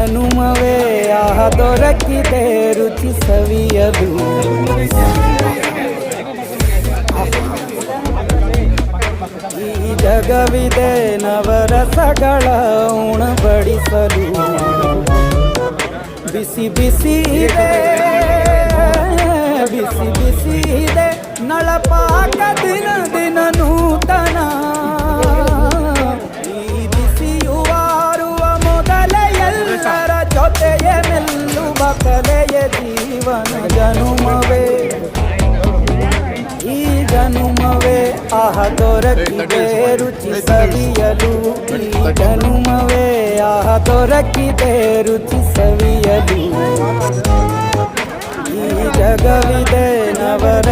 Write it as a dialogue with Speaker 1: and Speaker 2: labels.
Speaker 1: ಜನುಮವೇ ಆಹ ದೊರಕಿದೆ ರುಚಿ ಸವಿಯಲು. ಈ ಜಗವಿದೆ ನವರಸಗಳ ಉಣಬಡಿಸಲು. ಬಿಸಿ ಬಿಸಿ ಇದೆ ಬಿಸಿ ಬಿಸಿ ಇದೆ ನಳಪಾಕ ದಿನ ದಿನ ನೂತನ. ಈ ಬಿಸಿಯುವಾರುವ ಮೊದಲೇ ಎಲ್ಲರ ಜೊತೆಯ ಮೆಲ್ಲುವ ಕಲೆಯ ಜೀವನ ಜನುಮವೇ ಈ ಜನುಮವೇ ಆಹ ದೊರಕಿದೆ ರುಚಿ ಸವಿಯಲು. ಈ ಜನುಮವೇ ಆಹ ದೊರಕಿದೆ ರುಚಿ ಸವಿಯಲು. ಈ ಜಗವಿದೆ ನವರ